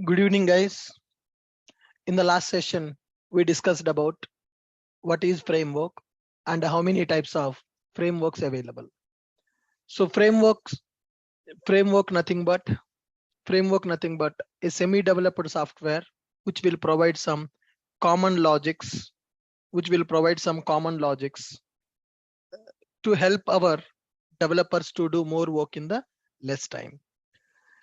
Good evening, guys. In the last session, we discussed about what is framework and how many types of frameworks available. So framework nothing but a semi-developed software which will provide some common logics, to help our developers to do more work in the less time.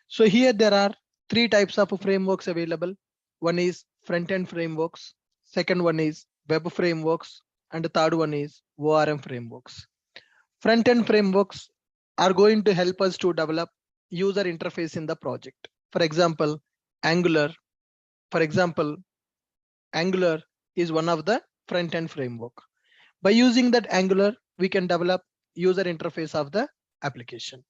So here there are three types of frameworks available. One is front-end frameworks, second one is web frameworks, and the third one is ORM frameworks. Front-end frameworks are going to help us to develop user interface in the project. For example, Angular. Angular is one of the front-end framework. By using that Angular, we can develop user interface of the application.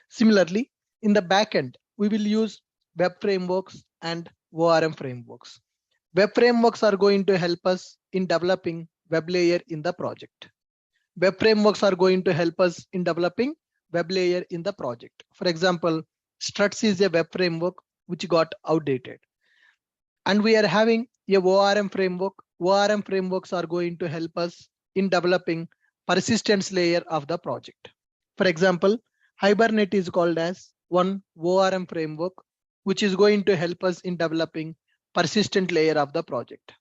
Similarly, in the backend, we will use web frameworks and ORM frameworks. Web frameworks are going to help us in developing web layer in the project. Web frameworks are going to help us in developing web layer in the project. For example, Struts is a web framework which got outdated. And we are having a ORM framework. ORM frameworks are going to help us in developing persistence layer of the project. For example, Hibernate is called as one ORM framework, which is going to help us in developing persistent layer of the project.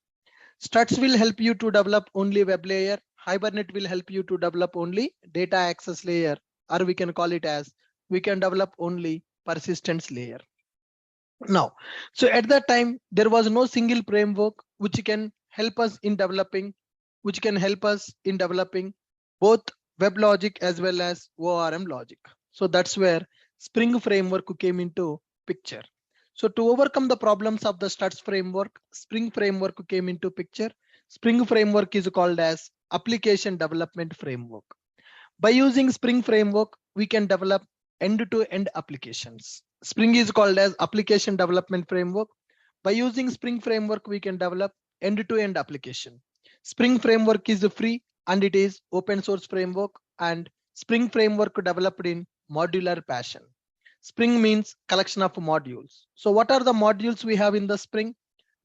Struts will help you to develop only web layer. Hibernate will help you to develop only data access layer, or we can call it as we can develop only persistence layer. Now, so at that time, there was no single framework which can help us in developing, both web logic as well as ORM logic. So that's where Spring framework came into picture. So to overcome the problems of the Struts framework, Spring framework came into picture. Spring framework is called as application development framework. By using Spring framework, we can develop end-to-end applications. Spring is called as application development framework. By using Spring framework, we can develop end-to-end application. Spring framework is free and it is open source framework, and Spring framework developed in modular fashion. Spring means collection of modules. So what are the modules we have in the Spring?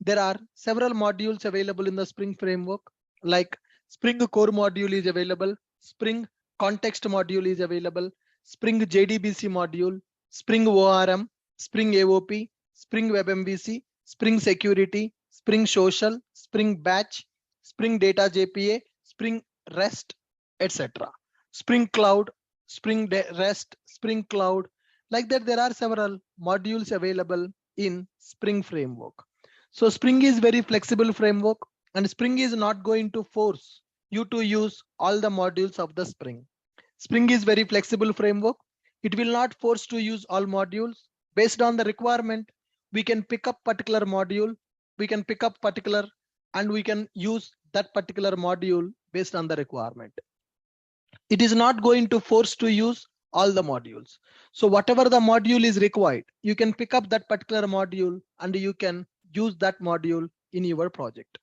There are several modules available in the Spring framework, like Spring Core module is available, Spring Context module is available, Spring JDBC module, Spring ORM, Spring AOP, Spring Web MVC, Spring Security, Spring Social, Spring Batch, Spring Data JPA, Spring REST, etc. Spring Cloud, Spring REST, Spring Cloud. Like that, there are several modules available in Spring framework. So Spring is very flexible framework, and Spring is not going to force you to use all the modules of the Spring. Spring is very flexible framework. It will not force to use all modules. Based on the requirement, we can pick up particular module, and we can use that particular module based on the requirement. It is not going to force to use all the modules. So whatever the module is required, you can pick up that particular module and you can use that module in your project.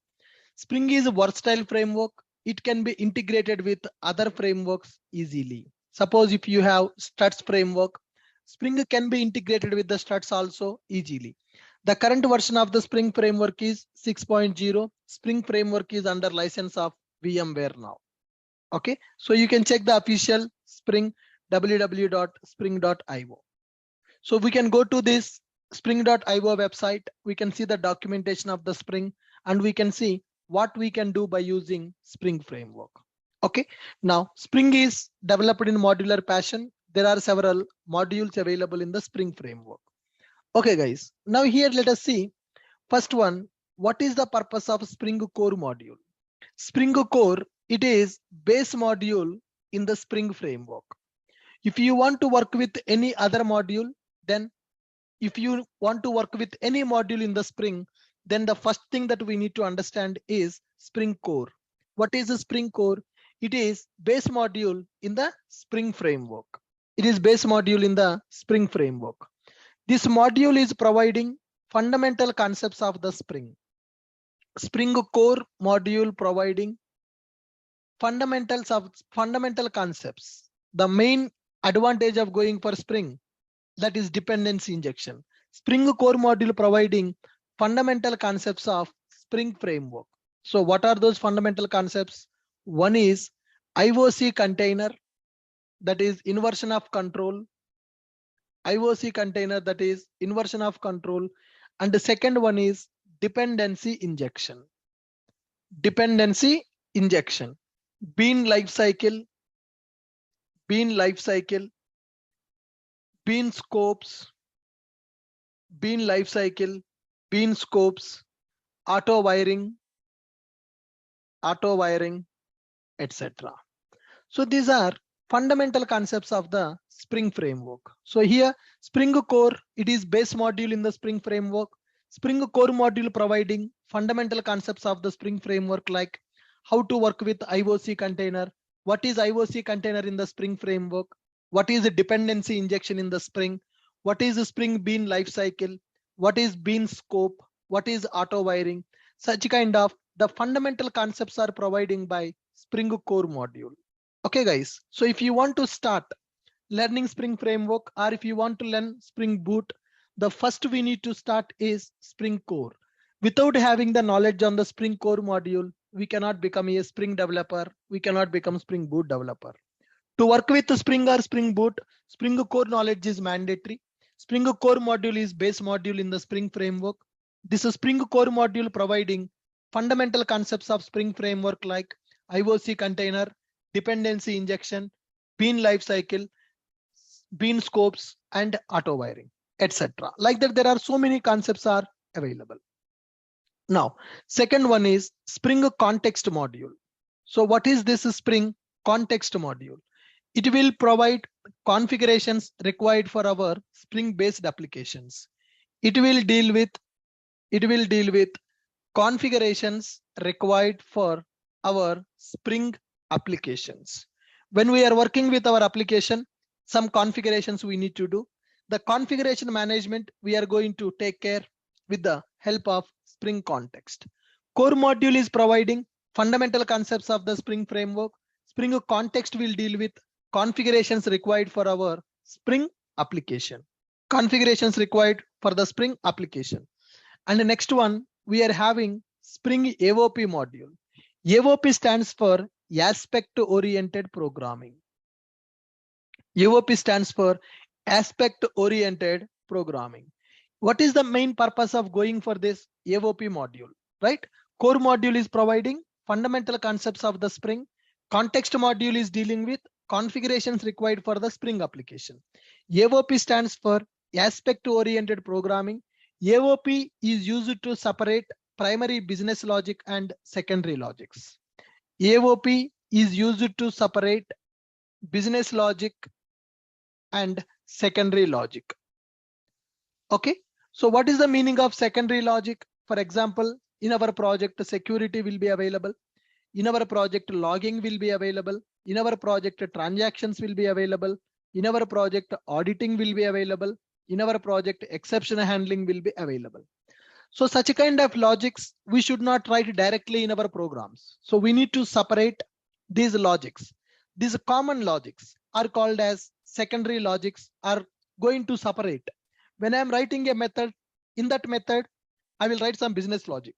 Spring is a versatile framework. It can be integrated with other frameworks easily. Suppose if you have Struts framework, Spring can be integrated with the Struts also easily. The current version of the Spring framework is 6.0. Spring framework is under license of VMware now. Okay, so you can check the official Spring www.spring.io. So we can go to this spring.io website. We can see the documentation of the Spring, and we can see what we can do by using Spring framework. Okay, now Spring is developed in modular fashion. There are several modules available in the Spring framework. Okay, guys, now here let us see. First one, what is the purpose of Spring Core module? Spring Core, it is base module in the Spring framework. If you want to work with any other module, then if you want to work with any module in the Spring, then the first thing that we need to understand is Spring Core. What is a Spring Core? It is base module in the Spring framework. This module is providing fundamental concepts of the Spring. Spring Core module providing fundamental concepts. The main advantage of going for Spring, that is dependency injection. Spring core module providing fundamental concepts of Spring framework. So what are those fundamental concepts? One is IOC container, that is inversion of control. IOC container, that is inversion of control. And the second one is dependency injection. Dependency injection. Bean life cycle, bean scopes, bean life cycle, bean scopes, auto wiring, etc. So these are fundamental concepts of the Spring framework. So here Spring core, it is base module in the Spring framework. Spring core module providing fundamental concepts of the Spring framework, like how to work with IOC container, what is IOC container in the Spring framework, what is the dependency injection in the Spring, what is the Spring bean life cycle, what is bean scope, what is auto wiring. Such kind of the fundamental concepts are providing by Spring core module. Okay guys, so if you want to start learning Spring framework, or if you want to learn Spring Boot, the first we need to start is Spring core. Without having the knowledge on the Spring core module, we cannot become a Spring developer, we cannot become Spring Boot developer. To work with the Spring or Spring Boot, Spring core knowledge is mandatory. Spring core module is base module in the Spring framework. This is Spring core module providing fundamental concepts of Spring framework, like IOC container, dependency injection, bean life cycle, bean scopes, and auto wiring, etc. Like that, there are so many concepts are available. Now, second one is Spring context module. So what is this Spring context module? It will provide configurations required for our Spring based applications. It will deal with configurations required for our Spring applications. When we are working with our application, some configurations we need to do. The configuration management we are going to take care with the help of Spring context. Core module is providing fundamental concepts of the Spring framework. Spring context will deal with configurations required for our Spring application. Configurations required for the Spring application. And the next one, we are having Spring AOP module. AOP stands for Aspect Oriented Programming. AOP stands for Aspect Oriented Programming. What is the main purpose of going for this AOP module, right? Core module is providing fundamental concepts of the Spring. Context module is dealing with configurations required for the Spring application. AOP stands for Aspect Oriented Programming. AOP is used to separate primary business logic and secondary logics. AOP is used to separate business logic and secondary logic. Okay, so what is the meaning of secondary logic? For example, in our project, security will be available. In our project, logging will be available. In our project, transactions will be available. In our project, auditing will be available. In our project, exception handling will be available. So such a kind of logics, we should not write directly in our programs. So we need to separate these logics. These common logics are called as secondary logics, are going to separate. When I'm writing a method, in that method, I will write some business logic.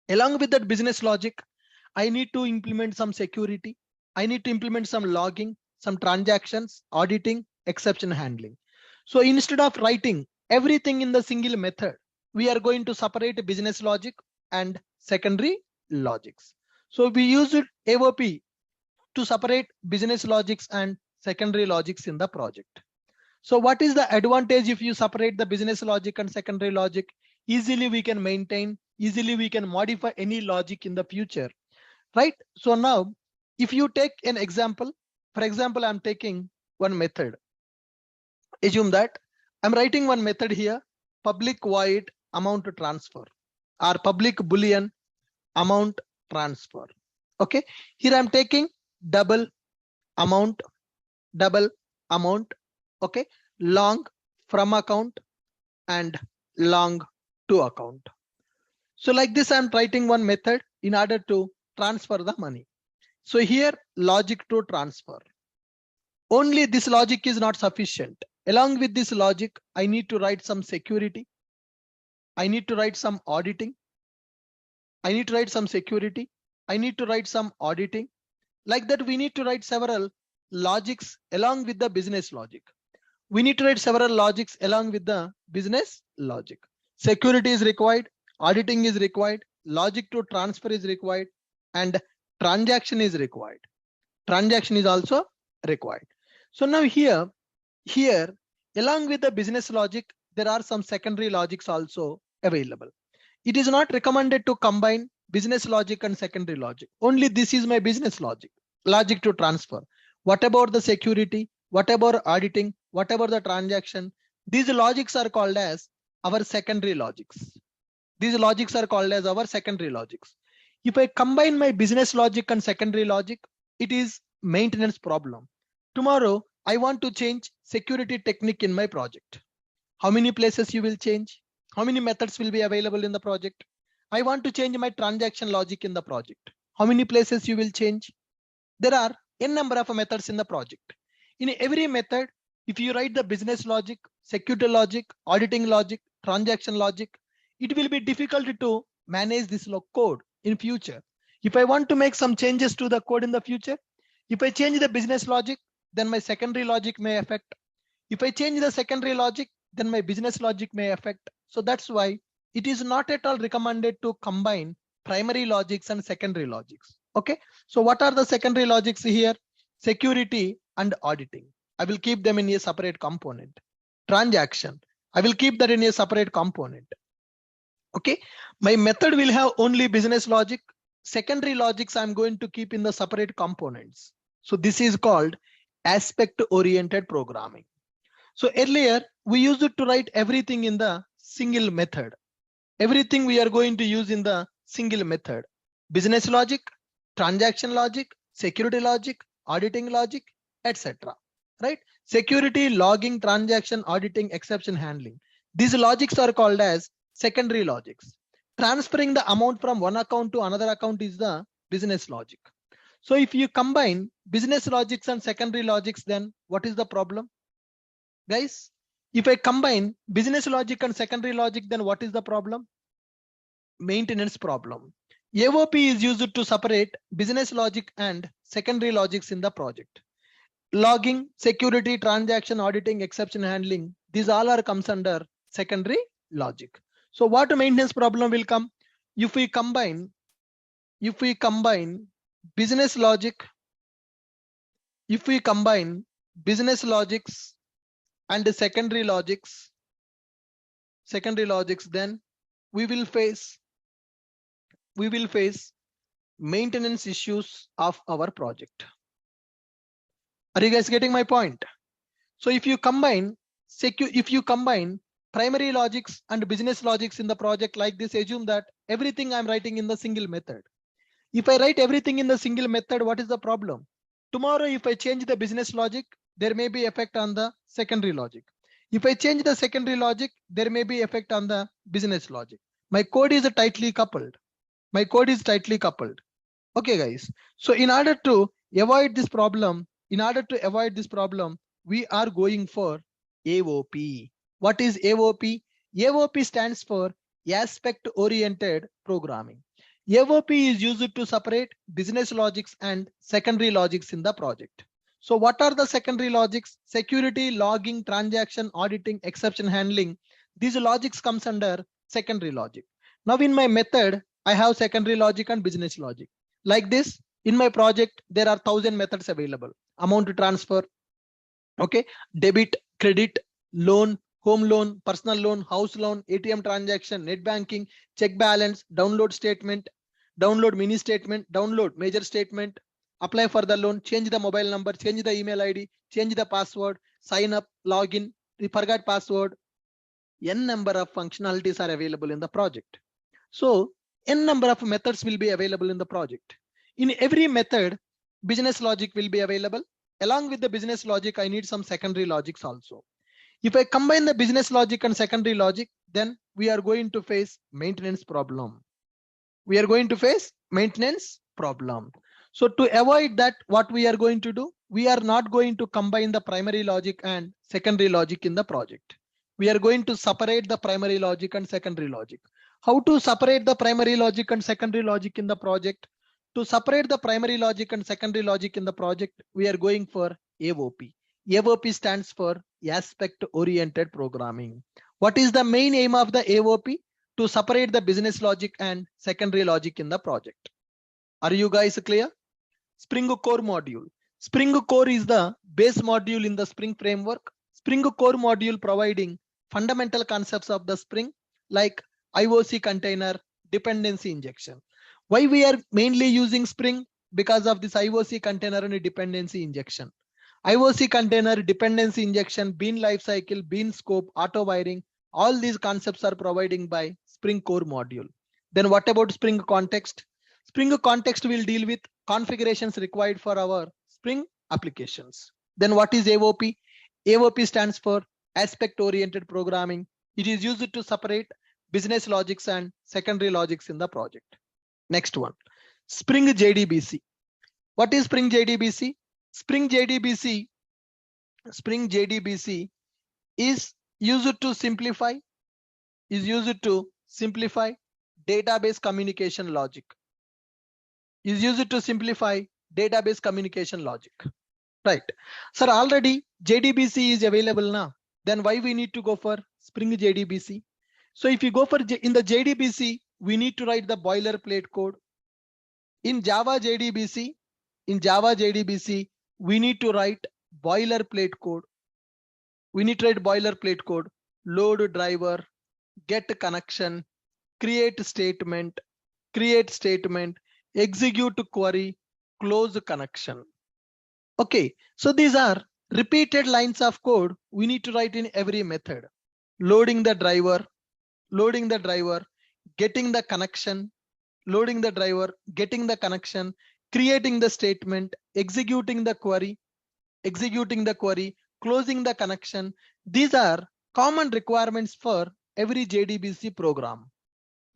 Along with that business logic, I need to implement some security. I need to implement some logging, some transactions, auditing, exception handling. So instead of writing everything in the single method, we are going to separate business logic and secondary logics. So we use AOP to separate business logics and secondary logics in the project. So what is the advantage if you separate the business logic and secondary logic? Easily we can maintain, easily we can modify any logic in the future, right? So now, if you take an example, for example, I'm taking one method. Assume that I'm writing one method here, public void amount transfer or public boolean amount transfer. Okay, here I'm taking double amount, okay, long from account and long to account. So like this, I'm writing one method in order to transfer the money. So here logic to transfer. Only this logic is not sufficient. Along with this logic, I need to write some security. I need to write some auditing. I need to write some security. I need to write some auditing. Like that, we need to write several logics along with the business logic. We need to write several logics along with the business logic. Security is required, auditing is required, logic to transfer is required, and transaction is required. Transaction is also required. So now here, along with the business logic, there are some secondary logics also available. It is not recommended to combine business logic and secondary logic. Only this is my business logic to transfer. What about the security? What about auditing? What about the transaction? These logics are called as our secondary logics. These logics are called as our secondary logics. If I combine my business logic and secondary logic, it is maintenance problem. Tomorrow, I want to change security technique in my project. How many places you will change? How many methods will be available in the project? I want to change my transaction logic in the project. How many places you will change? There are n number of methods in the project. In every method, if you write the business logic, security logic, auditing logic, transaction logic, it will be difficult to manage this code in future. If I want to make some changes to the code in the future, if I change the business logic, then my secondary logic may affect. If I change the secondary logic, then my business logic may affect. So that's why it is not at all recommended to combine primary logics and secondary logics. Okay, so what are the secondary logics here? Security and auditing. I will keep them in a separate component. Transaction, I will keep that in a separate component. Okay, my method will have only business logic. Secondary logics I'm going to keep in the separate components. So this is called aspect-oriented programming. So earlier we used it to write everything in the single method. Everything we are going to use in the single method. Business logic, transaction logic, security logic, auditing logic, etc. Right? Security, logging, transaction, auditing, exception handling. These logics are called as secondary logics. Transferring the amount from one account to another account is the business logic. So if you combine business logics and secondary logics, then what is the problem? Guys, if I combine business logic and secondary logic, then what is the problem? Maintenance problem. AOP is used to separate business logic and secondary logics in the project. Logging, security, transaction, auditing, exception handling, these all are comes under secondary logic. So what maintenance problem will come? If we combine business logic, if we combine business logics and the secondary logics, then we will face maintenance issues of our project. Are you guys getting my point? So if you combine primary logics and business logics in the project like this, assume that everything I'm writing in the single method. If I write everything in the single method, what is the problem? Tomorrow, if I change the business logic, there may be effect on the secondary logic. If I change the secondary logic, there may be effect on the business logic. My code is tightly coupled. Okay, guys. So in order to avoid this problem, we are going for AOP. What is AOP? AOP stands for aspect-oriented programming. AOP is used to separate business logics and secondary logics in the project. So what are the secondary logics? Security, logging, transaction, auditing, exception handling. These logics comes under secondary logic. Now in my method, I have secondary logic and business logic. Like this, in my project, there are 1000 methods available. Amount to transfer, okay, debit, credit, loan, home loan, personal loan, house loan, ATM transaction, net banking, check balance, download statement, download mini statement, download major statement, apply for the loan, change the mobile number, change the email ID, change the password, sign up, login, forgot password. N number of functionalities are available in the project. So N number of methods will be available in the project. In every method, business logic will be available. Along with the business logic, I need some secondary logics also. If I combine the business logic and secondary logic, then we are going to face maintenance problem. So to avoid that, what we are going to do? we are not going to combine the primary logic and secondary logic in the project. We are going to separate the primary logic and secondary logic. How to separate the primary logic and secondary logic in the project? To separate the primary logic and secondary logic in the project, we are going for AOP. AOP stands for aspect oriented programming. What is the main aim of the AOP? To separate the business logic and secondary logic in the project. Are you guys clear? Spring Core module. Spring Core is the base module in the Spring framework. Spring Core module providing fundamental concepts of the Spring like IOC container, dependency injection. Why we are mainly using Spring? Because of this IOC container and dependency injection. IOC container, dependency injection, bean lifecycle, bean scope, auto wiring, all these concepts are providing by Spring Core module. Then what about Spring Context? Spring Context will deal with configurations required for our Spring applications. Then what is AOP? AOP stands for aspect oriented programming. It is used to separate business logics and secondary logics in the project. Next one, Spring JDBC. What is Spring JDBC? Spring JDBC is used to simplify database communication logic. Right. Sir, already JDBC is available now. Then why we need to go for Spring JDBC? So if you go for in the JDBC, we need to write the boilerplate code. In Java JDBC, we need to write boilerplate code. Load driver, get connection, create statement, execute query, close connection. Okay, so these are repeated lines of code we need to write in every method. Loading the driver, getting the connection, creating the statement, executing the query, closing the connection. These are common requirements for every JDBC program.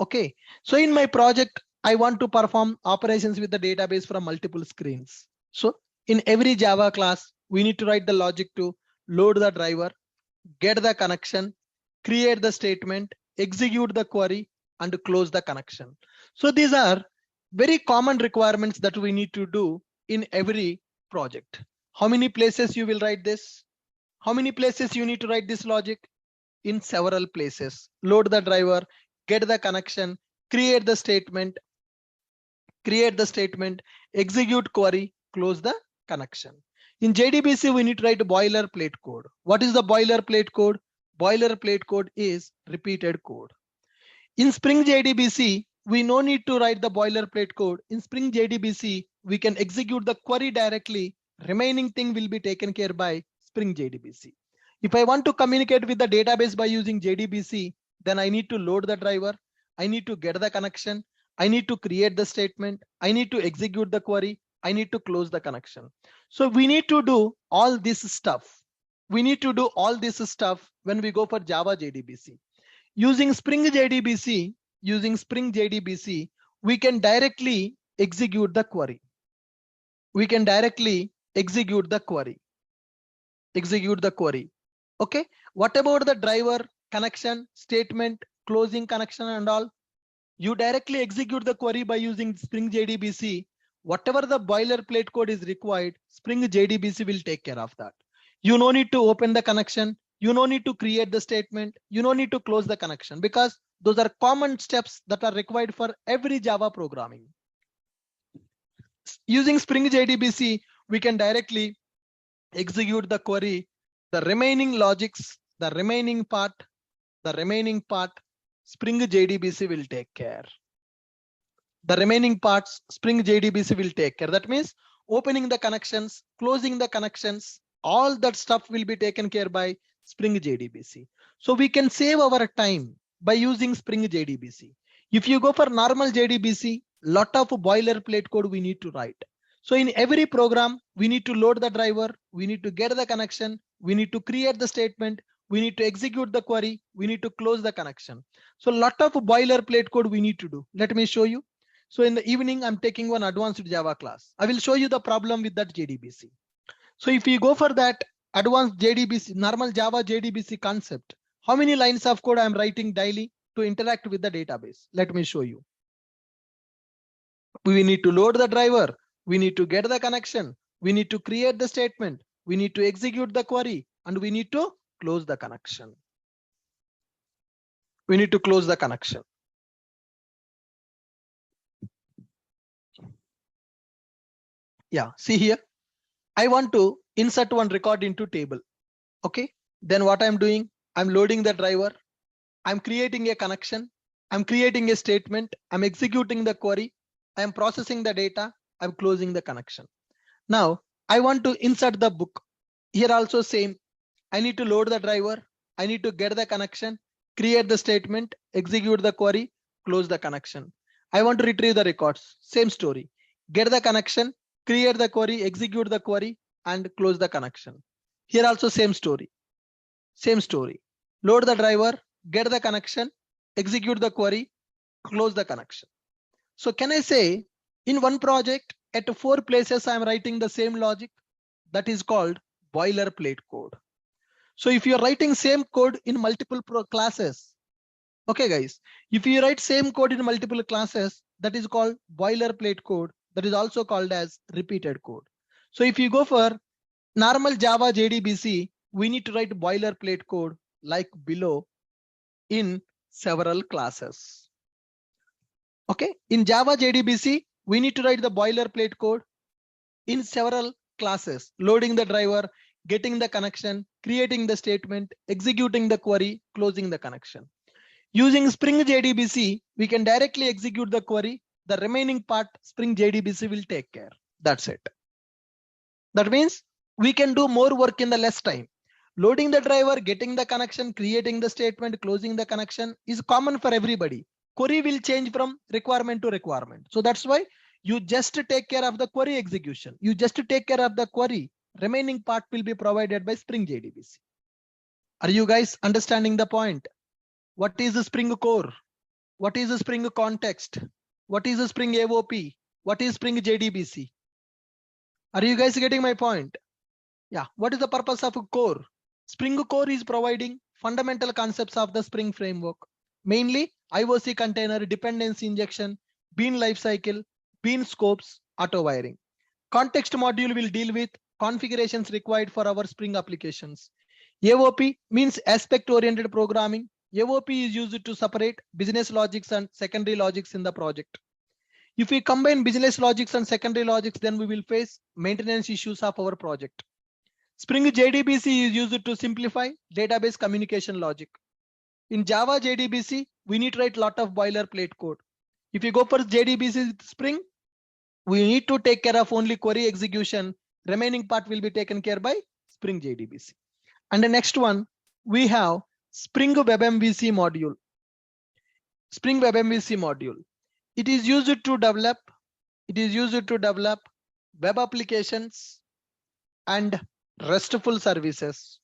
Okay, so in my project, I want to perform operations with the database from multiple screens. So in every Java class, we need to write the logic to load the driver, get the connection, create the statement, execute the query, and close the connection. So these are very common requirements that we need to do in every project. How many places you will write this? How many places you need to write this logic? In several places. Load the driver, get the connection, create the statement, execute query, close the connection. In JDBC, we need to write boilerplate code. What is the boilerplate code? Boilerplate code is repeated code. In Spring JDBC, we no need to write the boilerplate code. In Spring JDBC, we can execute the query directly. Remaining thing will be taken care by Spring JDBC. If I want to communicate with the database by using JDBC, then I need to load the driver. I need to get the connection. I need to create the statement. I need to execute the query. I need to close the connection. So we need to do all this stuff. When we go for Java JDBC. Using Spring JDBC, we can directly execute the query. Okay. What about the driver, connection, statement, closing connection and all? You directly execute the query by using Spring JDBC. Whatever the boilerplate code is required, Spring JDBC will take care of that. You no need to open the connection. You no need to create the statement. You no need to close the connection because those are common steps that are required for every Java programming. Using Spring JDBC, we can directly execute the query. The remaining logics, the remaining part, Spring JDBC will take care. The remaining parts, Spring JDBC will take care. That means opening the connections, closing the connections, all that stuff will be taken care by Spring JDBC. So we can save our time by using Spring JDBC. If you go for normal JDBC, lot of boilerplate code we need to write. So in every program, we need to load the driver, we need to get the connection, we need to create the statement, we need to execute the query, we need to close the connection. So lot of boilerplate code we need to do. Let me show you. So in the evening, I'm taking one advanced Java class. I will show you the problem with that JDBC. So if you go for that advanced JDBC, normal Java JDBC concept, how many lines of code I'm writing daily to interact with the database? Let me show you. We need to load the driver. We need to get the connection. We need to create the statement. We need to execute the query, and we need to close the connection. We need to close the connection. Yeah, see here. I want to insert one record into table. Okay, then what I'm doing, I'm loading the driver. I'm creating a connection. I'm creating a statement. I'm executing the query. I'm processing the data. I'm closing the connection. Now I want to insert the book. Here also same. I need to load the driver. I need to get the connection, create the statement, execute the query, close the connection. I want to retrieve the records. Same story. Get the connection, create the query, execute the query, and close the connection. Here also same story. Same story. Load the driver, get the connection, execute the query, close the connection. So can I say in one project at 4 places I am writing the same logic? That is called boilerplate code. So if you're writing same code in multiple classes, okay guys, if you write same code in multiple classes, that is called boilerplate code. That is also called as repeated code. So if you go for normal Java JDBC, we need to write boilerplate code like below in several classes. Okay, in Java JDBC, we need to write the boilerplate code in several classes, loading the driver, getting the connection, creating the statement, executing the query, closing the connection. Using Spring JDBC, we can directly execute the query. The remaining part Spring JDBC will take care. That's it. That means we can do more work in the less time. Loading the driver, getting the connection, creating the statement, closing the connection is common for everybody. Query will change from requirement to requirement. So that's why you just take care of the query execution. You just take care of the query. Remaining part will be provided by Spring JDBC. Are you guys understanding the point? What is the Spring Core? What is the Spring Context? What is the Spring AOP? What is Spring JDBC? Are you guys getting my point? Yeah. What is the purpose of a core? Spring Core is providing fundamental concepts of the Spring framework, mainly IOC container, dependency injection, bean lifecycle, bean scopes, auto wiring. Context module will deal with configurations required for our Spring applications. AOP means aspect oriented programming. AOP is used to separate business logics and secondary logics in the project. If we combine business logics and secondary logics, then we will face maintenance issues of our project. Spring JDBC is used to simplify database communication logic. In Java JDBC, we need to write a lot of boilerplate code. If you go for JDBC with Spring, we need to take care of only query execution. Remaining part will be taken care by Spring JDBC. And the next one, we have Spring WebMVC module. Spring WebMVC module. It is used to develop web applications and RESTful services.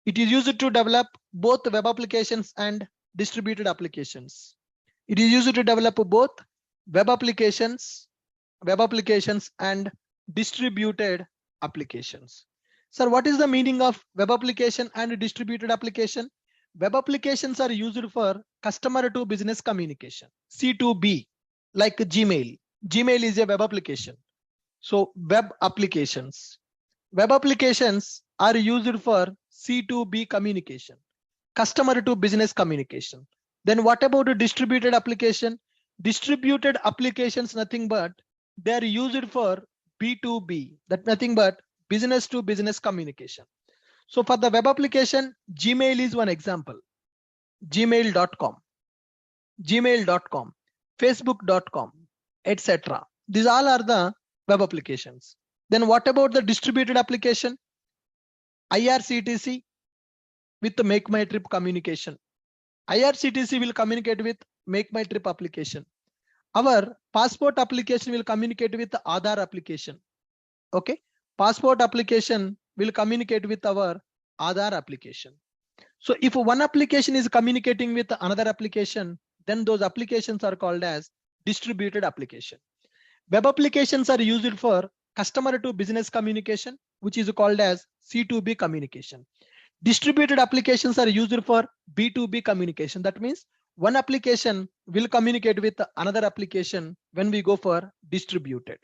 It is used to develop both web applications and distributed applications. It is used to develop both web applications and distributed applications. Sir, what is the meaning of web application and distributed application? Web applications are used for customer to business communication, C2B, like Gmail. Gmail is a web application. So web applications are used for C2B communication, customer to business communication. Then what about a distributed application? Distributed applications, nothing but they are used for B2B, that nothing but business to business communication. So for the web application, Gmail is one example. Gmail.com, Facebook.com, etc. These all are the web applications. Then what about the distributed application? IRCTC with the Make My Trip communication. IRCTC will communicate with Make My Trip application. Our passport application will communicate with the Aadhaar application. Okay, passport application will communicate with our Aadhaar application. So if one application is communicating with another application, then those applications are called as distributed application. Web applications are used for customer to business communication, which is called as C2B communication. Distributed applications are used for B2B communication. That means one application will communicate with another application when we go for distributed.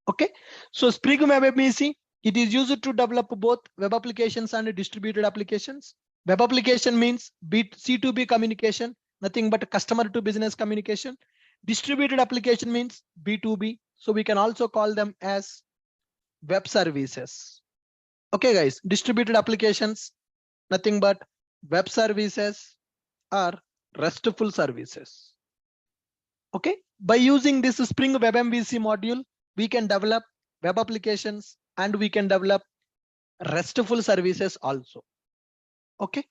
Okay, so Spring Web MVC, it is used to develop both web applications and distributed applications. Web application means C2B communication, nothing but customer to business communication. Distributed application means B2B, so we can also call them as web services. Okay guys, distributed applications, nothing but web services or RESTful services. Okay, by using this Spring Web MVC module, we can develop web applications and we can develop RESTful services also. Okay.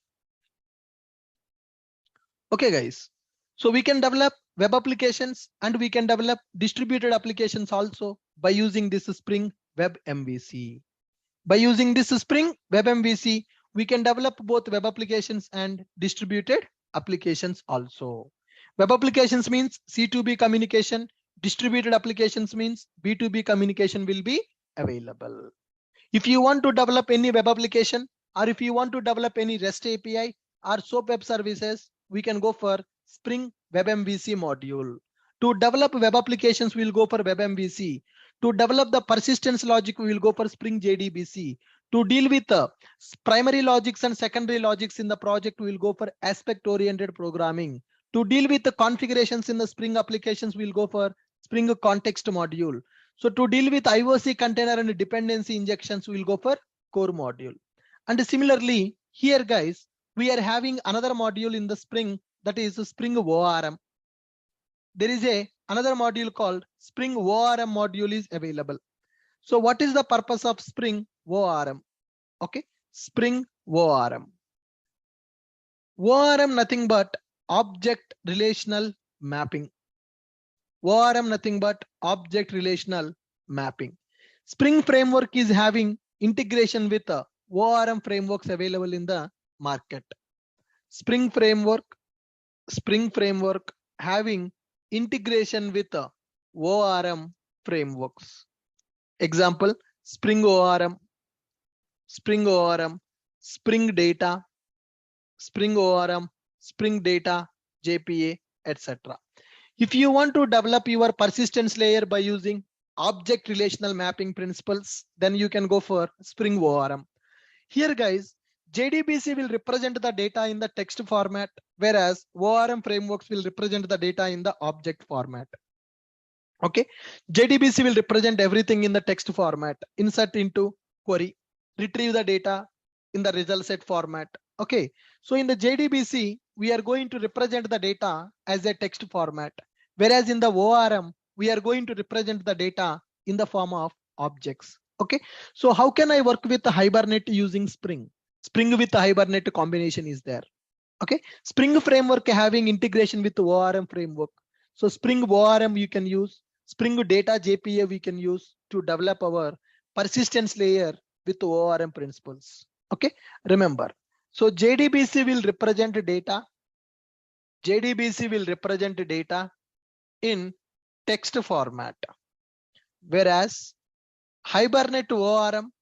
Okay guys, so we can develop web applications and we can develop distributed applications also by using this Spring Web MVC. By using this Spring Web MVC, we can develop both web applications and distributed applications also. Web applications means C2B communication, distributed applications means B2B communication will be available. If you want to develop any web application or if you want to develop any REST API or SOAP web services, we can go for Spring Web MVC module. To develop web applications, we'll go for Web MVC. To develop the persistence logic, we will go for Spring JDBC. To deal with primary logics and secondary logics in the project, we will go for aspect-oriented programming. To deal with the configurations in the Spring applications, we'll go for Spring Context module. So to deal with IOC container and dependency injections, we'll go for Core module. And similarly, here guys, we are having another module in the Spring, that is Spring ORM. There is another module called Spring ORM module is available. So what is the purpose of Spring ORM? Okay, Spring ORM. ORM nothing but object relational mapping. ORM nothing but object relational mapping. Spring framework is having integration with ORM frameworks available in the market. Spring framework having integration with ORM frameworks. Example, Spring ORM, Spring ORM, Spring Data, Spring ORM, Spring Data, JPA, etc. If you want to develop your persistence layer by using object relational mapping principles, then you can go for Spring ORM. Here guys, JDBC will represent the data in the text format, whereas ORM frameworks will represent the data in the object format. Okay, JDBC will represent everything in the text format, insert into query, retrieve the data in the result set format. Okay, so in the JDBC, we are going to represent the data as a text format, whereas in the ORM, we are going to represent the data in the form of objects. Okay, so how can I work with the Hibernate using Spring? Spring with the Hibernate combination is there. Okay, Spring framework having integration with the ORM framework. So Spring ORM you can use, Spring Data JPA we can use to develop our persistence layer with the ORM principles. Okay, remember. So JDBC will represent data. JDBC will represent data in text format, whereas Hibernate ORM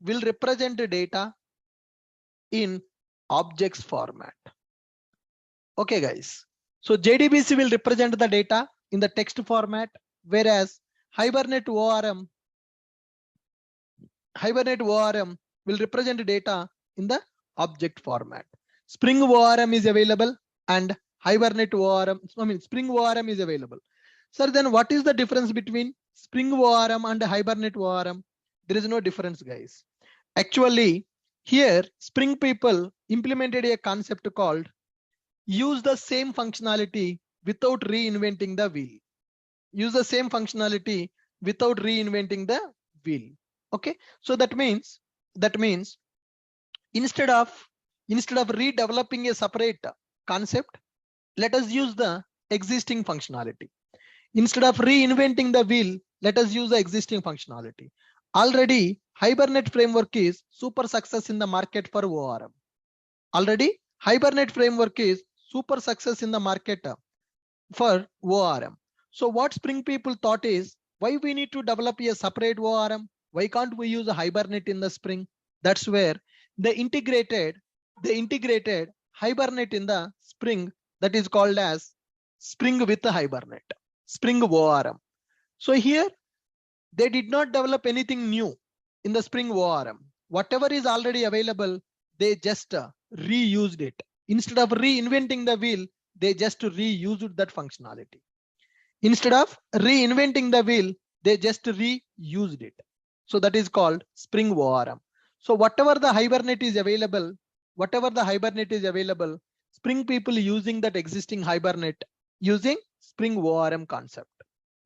will represent data in objects format. Okay guys, so JDBC will represent the data in the text format, whereas Hibernate ORM will represent data in the object format. Spring ORM is available and Hibernate ORM, Spring ORM is available. Sir, then what is the difference between Spring ORM and Hibernate ORM? There is no difference guys. Actually, here Spring people implemented a concept called use the same functionality without reinventing the wheel. Use the same functionality without reinventing the wheel. Okay, so that means instead of redeveloping a separate concept, let us use the existing functionality. Instead of reinventing the wheel, let us use the existing functionality. Already Hibernate framework is super success in the market for ORM. Already Hibernate framework is super success in the market for ORM. So what Spring people thought is, why we need to develop a separate ORM? Why can't we use a Hibernate in the Spring? That's where they integrated Hibernate in the Spring, that is called as Spring with the Hibernate, Spring ORM. So here they did not develop anything new in the Spring ORM. Whatever is already available, they just reused it. Instead of reinventing the wheel, they just reused that functionality. Instead of reinventing the wheel, they just reused it. So that is called Spring ORM. So whatever the Hibernate is available, Spring people using that existing Hibernate using Spring ORM concept.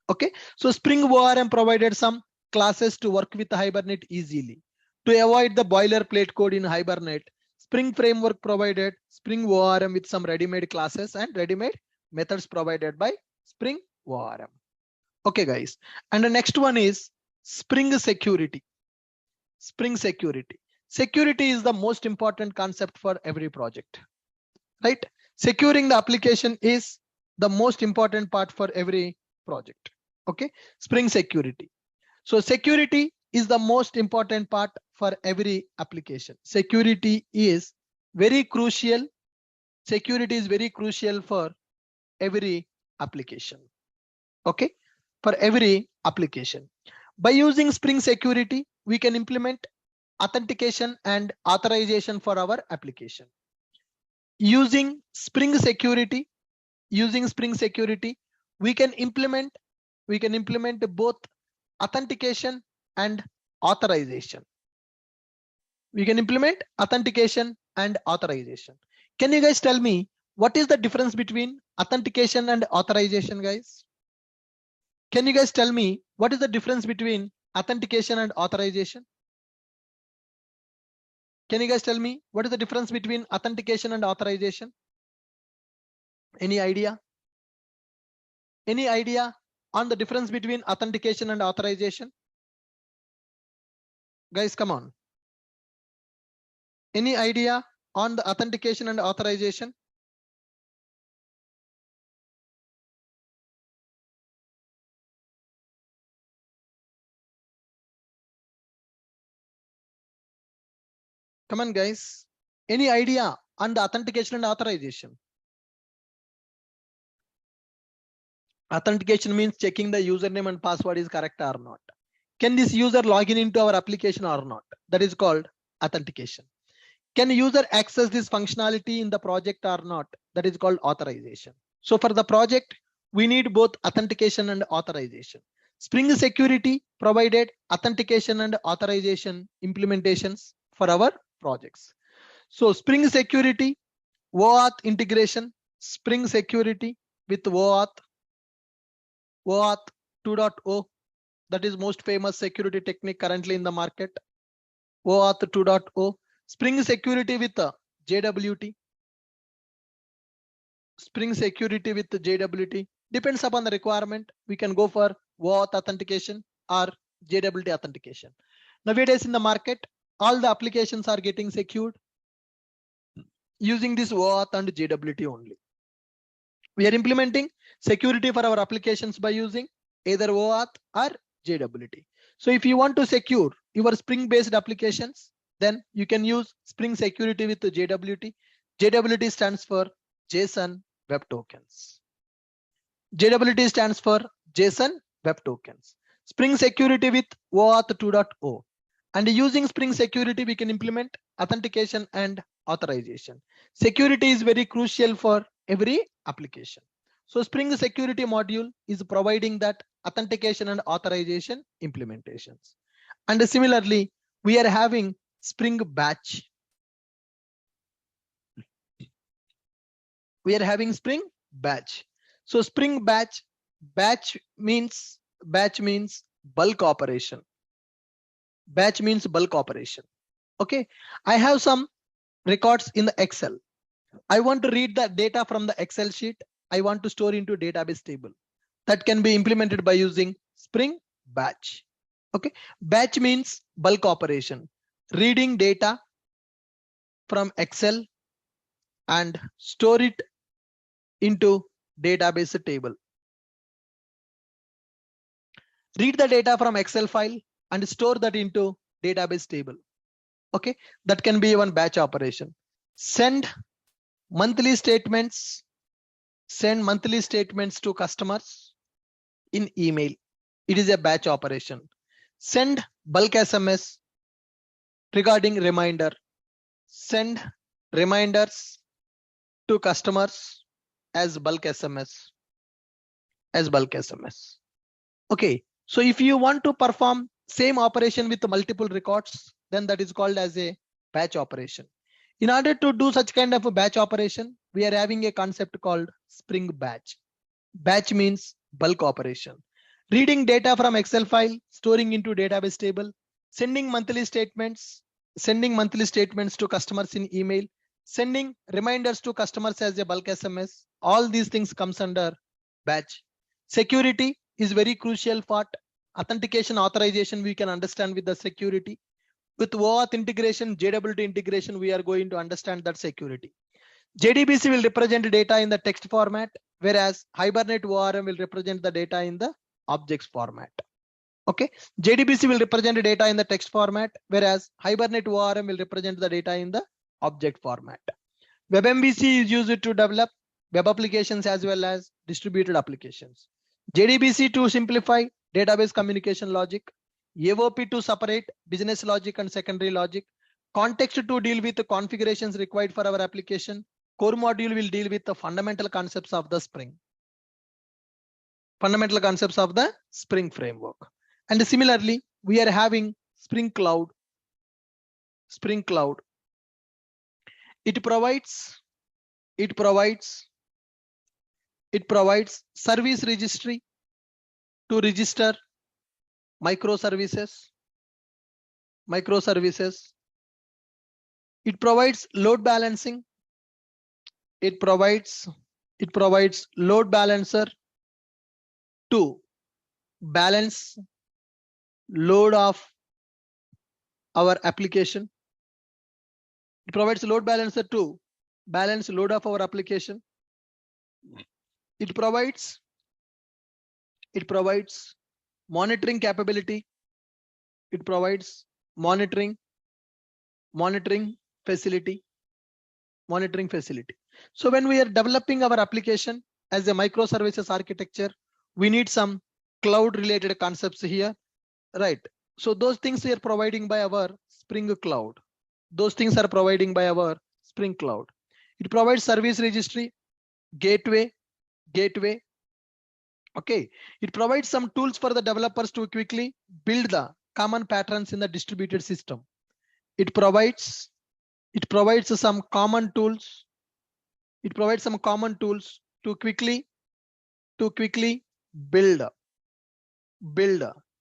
Okay, so Spring ORM provided some classes to work with Hibernate easily. To avoid the boilerplate code in Hibernate, Spring Framework provided Spring ORM with some ready-made classes and ready-made methods provided by Spring ORM. Okay, guys. And the next one is Spring Security. Spring Security. Security is the most important concept for every project, right? Securing the application is the most important part for every project. Okay, Spring Security. So security is the most important part for every application. Security is very crucial. Security is very crucial for every application. Okay, for every application. By using Spring Security, we can implement authentication and authorization for our application. Using Spring Security, we can implement both authentication and authorization. We can implement authentication and authorization. Can you guys tell me what is the difference between authentication and authorization, guys? Can you guys tell me what is the difference between authentication and authorization? Can you guys tell me what is the difference between authentication and authorization? Any idea? Any idea on the difference between authentication and authorization? Guys, come on. Any idea on the authentication and authorization? Come on, guys. Any idea on the authentication and authorization? Authentication means checking the username and password is correct or not. Can this user log in into our application or not? That is called authentication. Can user access this functionality in the project or not? That is called authorization. So for the project, we need both authentication and authorization. Spring Security provided authentication and authorization implementations for our projects. So Spring Security, OAuth integration, Spring Security with OAuth 2.0, that is most famous security technique currently in the market. OAuth 2.0, Spring Security with JWT. Spring Security with JWT depends upon the requirement. We can go for OAuth authentication or JWT authentication. Nowadays in the market, all the applications are getting secured using this OAuth and JWT only. We are implementing security for our applications by using either OAuth or JWT. So if you want to secure your Spring based applications, then you can use Spring Security with the JWT. JWT stands for JSON Web Tokens. JWT stands for JSON Web Tokens. Spring Security with OAuth 2.0. And using Spring Security, we can implement authentication and authorization. Security is very crucial for every application. So Spring Security module is providing that authentication and authorization implementations. And similarly, we are having Spring Batch. We are having Spring Batch. So Spring Batch means bulk operation. Batch means bulk operation. Okay, I have some records in the Excel. I want to read the data from the Excel sheet. I want to store into database table. That can be implemented by using Spring Batch. Okay, batch means bulk operation, reading data from Excel and store it into database table. Read the data from Excel file and store that into database table. Okay, that can be one batch operation. Send monthly statements to customers in email. It is a batch operation. Send bulk SMS regarding reminder. Send reminders to customers as bulk SMS. Okay, so if you want to perform same operation with multiple records, then that is called as a batch operation. In order to do such kind of a batch operation, we are having a concept called Spring Batch. Batch means bulk operation. Reading data from Excel file, storing into database table, sending monthly statements to customers in email, sending reminders to customers as a bulk SMS. All these things comes under batch. Security is very crucial part. Authentication, authorization, we can understand with the security. With OAuth integration, JWT integration, we are going to understand that security. JDBC will represent data in the text format, whereas Hibernate ORM will represent the data in the objects format. Okay, JDBC will represent data in the text format, whereas Hibernate ORM will represent the data in the object format. WebMVC is used to develop web applications as well as distributed applications. JDBC to simplify database communication logic. AOP to separate business logic and secondary logic. Context to deal with the configurations required for our application. Core module will deal with the fundamental concepts of the Spring. Fundamental concepts of the Spring framework. And similarly, we are having Spring Cloud. It provides service registry to register microservices. It provides load balancing. It provides load balancer to balance load of our application. It provides load balancer to balance load of our application. It provides monitoring capability. It provides monitoring facility. So when we are developing our application as a microservices architecture, we need some cloud related concepts here, right? So those things we are providing by our Spring Cloud. It provides service registry, gateway. Okay, it provides some tools for the developers to quickly build the common patterns in the distributed system. It provides some common tools. To quickly build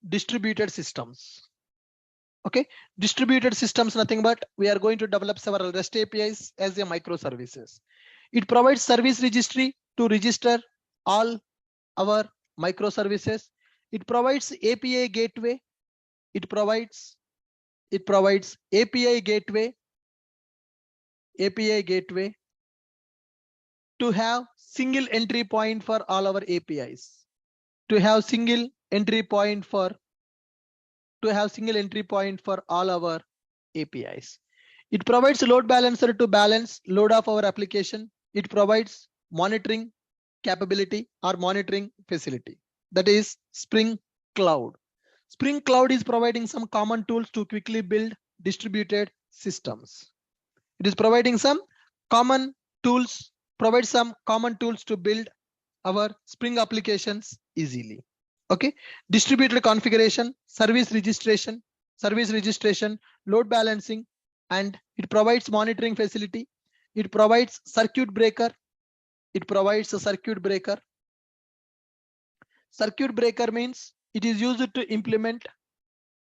distributed systems. Okay, distributed systems, nothing but we are going to develop several REST APIs as a microservices. It provides service registry to register all our microservices. It provides API gateway. It provides API gateway to have single entry point for all our APIs. All our APIs. It provides load balancer to balance load of our application. It provides monitoring capability or monitoring facility. That is Spring Cloud. Spring Cloud is providing some common tools to quickly build distributed systems. It is providing some common tools to build our Spring applications easily. Okay, distributed configuration, service registration, load balancing, and it provides monitoring facility. It provides circuit breaker. Circuit breaker means it is used to implement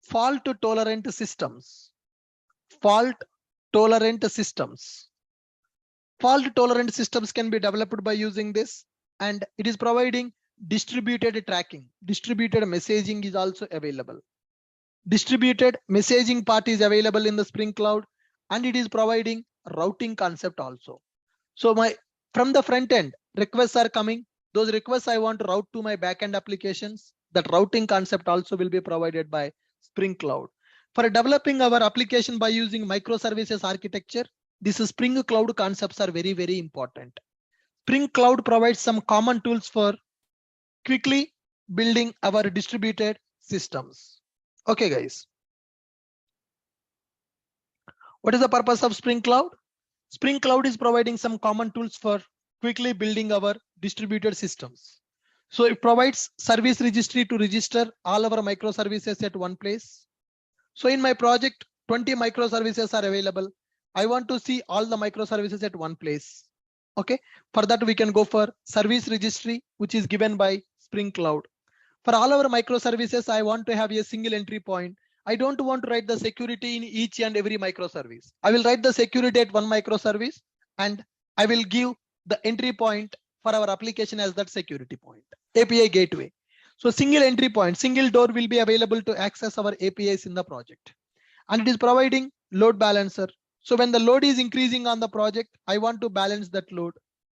fault tolerant systems. Fault tolerant systems can be developed by using this, and it is providing distributed tracking. Distributed messaging is also available. Distributed messaging part is available in the Spring Cloud, and it is providing routing concept also. So from the front end, requests are coming. Those requests I want to route to my backend applications. That routing concept also will be provided by Spring Cloud. For developing our application by using microservices architecture, these Spring Cloud concepts are very, very important. Spring Cloud provides some common tools for quickly building our distributed systems. Okay, guys. What is the purpose of Spring Cloud? Spring Cloud is providing some common tools for quickly building our distributed systems. So it provides service registry to register all our microservices at one place. So in my project, 20 microservices are available. I want to see all the microservices at one place. Okay, for that we can go for service registry, which is given by Spring Cloud. For all our microservices, I want to have a single entry point. I don't want to write the security in each and every microservice. I will write the security at one microservice and I will give the entry point for our application as that security point. API gateway. So single entry point, single door will be available to access our APIs in the project. And it is providing load balancer. So when the load is increasing on the project, I want to balance that load.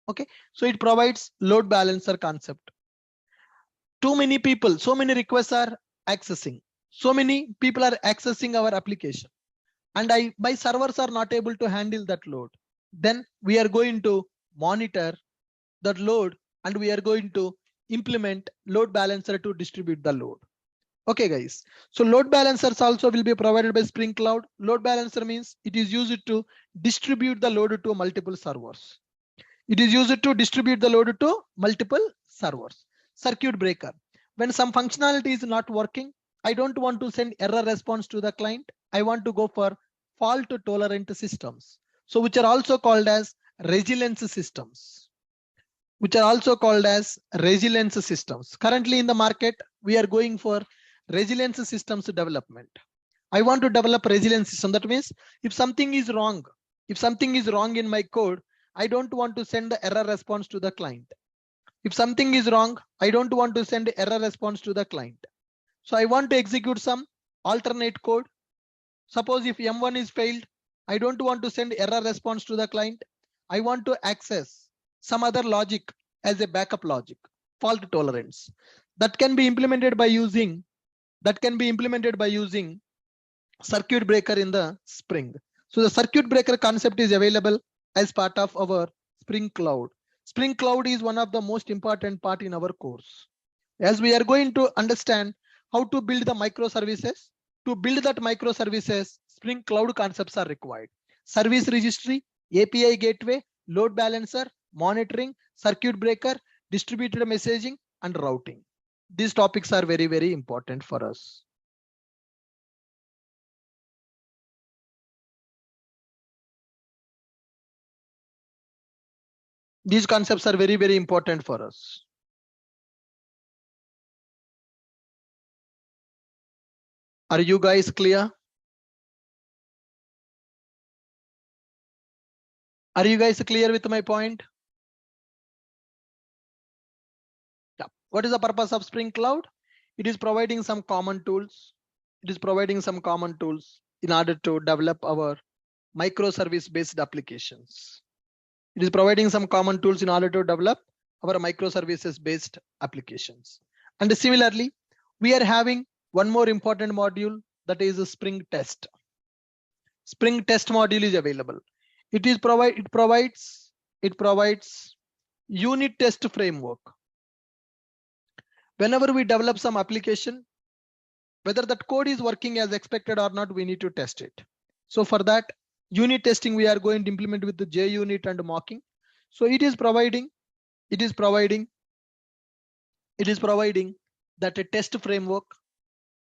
Okay, so it provides load balancer concept. Too many people, so many requests are accessing. So many people are accessing our application. And my servers are not able to handle that load. Then we are going to monitor that load and we are going to implement load balancer to distribute the load. Okay, guys. So load balancers also will be provided by Spring Cloud. Load balancer means it is used to distribute the load to multiple servers. It is used to distribute the load to multiple servers. Circuit breaker. When some functionality is not working, I don't want to send error response to the client. I want to go for fault tolerant systems. So which are also called as resilience systems. Currently in the market, we are going for resilience systems development. I want to develop resilience system. That means if something is wrong in my code, I don't want to send the error response to the client. If something is wrong, I don't want to send error response to the client. So I want to execute some alternate code. Suppose if M1 is failed, I don't want to send error response to the client. I want to access some other logic as a backup logic, fault tolerance. That can be implemented by using circuit breaker in the Spring. So the circuit breaker concept is available as part of our Spring Cloud. Spring Cloud is one of the most important part in our course. As we are going to understand how to build the microservices, to build that microservices, Spring Cloud concepts are required. Service registry, API gateway, load balancer, monitoring, circuit breaker, distributed messaging, and routing. These topics are very, very important for us. These concepts are very, very important for us. Are you guys clear? Are you guys clear with my point? Yeah. What is the purpose of Spring Cloud? It is providing some common tools. In order to develop our microservice based applications. It is providing some common tools in order to develop our microservices based applications. And similarly, we are having one more important module, that is a Spring Test. Spring Test module is available. It provides unit test framework. Whenever we develop some application, whether that code is working as expected or not, we need to test it. So for that, unit testing we are going to implement with the JUnit and mocking. So it is providing that a test framework.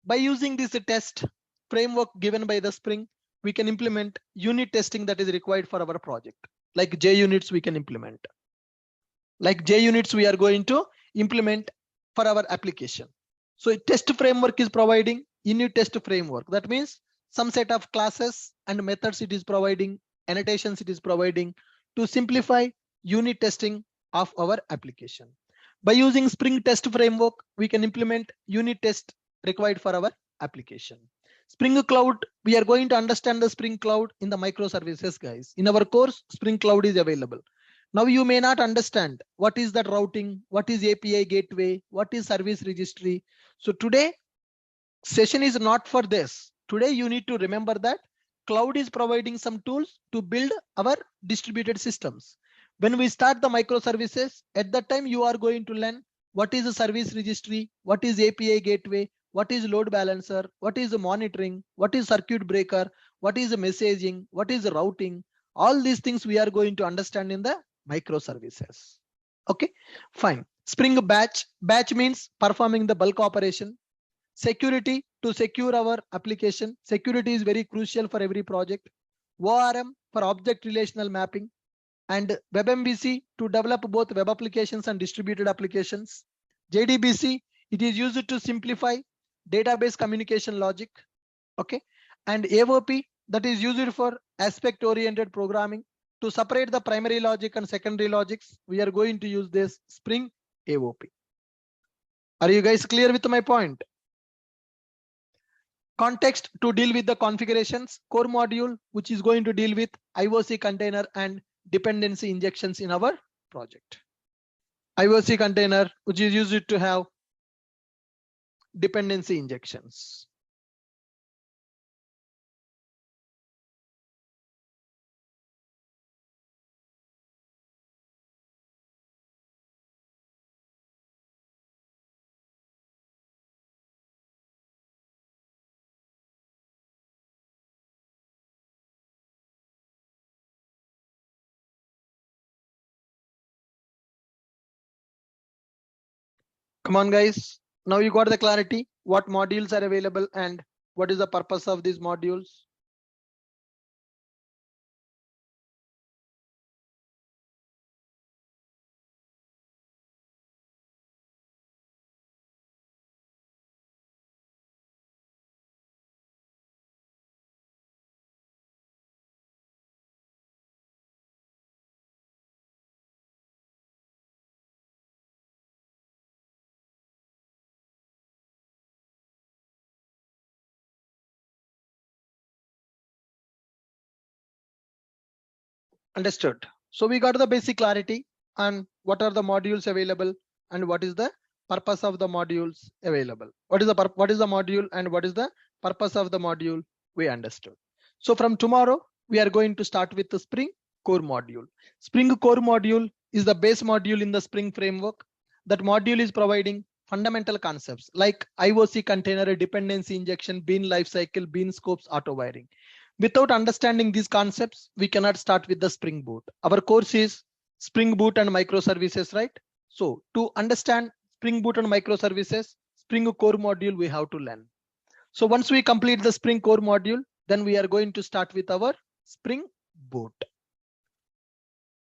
By using this test framework given by the Spring, we can implement unit testing that is required for our project. Like JUnits we can implement. Like JUnits we are going to implement for our application. So a test framework is providing unit test framework. That means some set of classes and methods it is providing, annotations it is providing to simplify unit testing of our application. By using Spring Test framework, we can implement unit test required for our application. Spring Cloud, we are going to understand the Spring Cloud in the microservices, guys. In our course, Spring Cloud is available. Now you may not understand what is that routing, what is API gateway, what is service registry. So today session is not for this. Today you need to remember that cloud is providing some tools to build our distributed systems. When we start the microservices, at that time you are going to learn what is a service registry, what is API gateway, what is load balancer, what is monitoring, what is circuit breaker, what is messaging, what is routing. All these things we are going to understand in the microservices. Okay, fine. Spring batch. Batch means performing the bulk operation. Security, to secure our application. Security is very crucial for every project. ORM for object relational mapping, and WebMVC to develop both web applications and distributed applications. JDBC, it is used to simplify database communication logic. Okay, and AOP, that is used for aspect oriented programming. To separate the primary logic and secondary logics, we are going to use this Spring AOP. Are you guys clear with my point? Context, to deal with the configurations. Core module, which is going to deal with IOC container and dependency injections in our project. IOC container, which is used to have dependency injections. Come on, guys. Now you got the clarity, what modules are available and what is the purpose of these modules. Understood. So we got the basic clarity on what are the modules available and what is the purpose of the modules available. What is the module and what is the purpose of the module, we understood. So from tomorrow, we are going to start with the Spring Core module. Spring Core module is the base module in the Spring framework. That module is providing fundamental concepts like IOC container, dependency injection, bean lifecycle, bean scopes, auto wiring. Without understanding these concepts, we cannot start with the Spring Boot. Our course is Spring Boot and microservices, right? So to understand Spring Boot and microservices, Spring Core module we have to learn. So once we complete the Spring Core module, then we are going to start with our Spring Boot.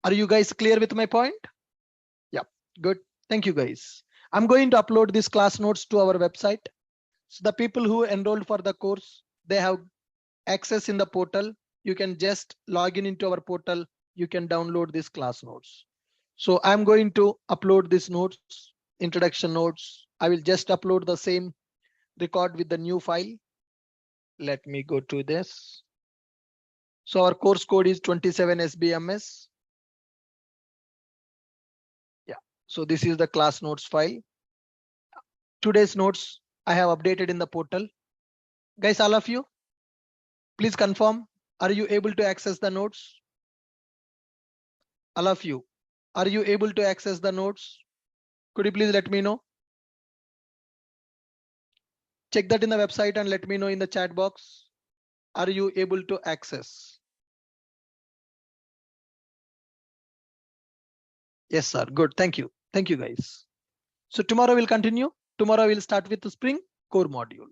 Are you guys clear with my point? Yeah, good. Thank you, guys. I'm going to upload these class notes to our website. So the people who enrolled for the course, they have access in the portal. You can just log in into our portal. You can download these class notes. So I'm going to upload these notes, introduction notes. I will just upload the same record with the new file. Let me go to this. So our course code is 27 SBMS. Yeah, so this is the class notes file. Today's notes I have updated in the portal. Guys, all of you, please confirm, are you able to access the notes? All of you, are you able to access the notes? Could you please let me know? Check that in the website and let me know in the chat box. Are you able to access? Yes, sir. Good. Thank you. Thank you, guys. So tomorrow we'll continue. Tomorrow we'll start with the Spring Core module.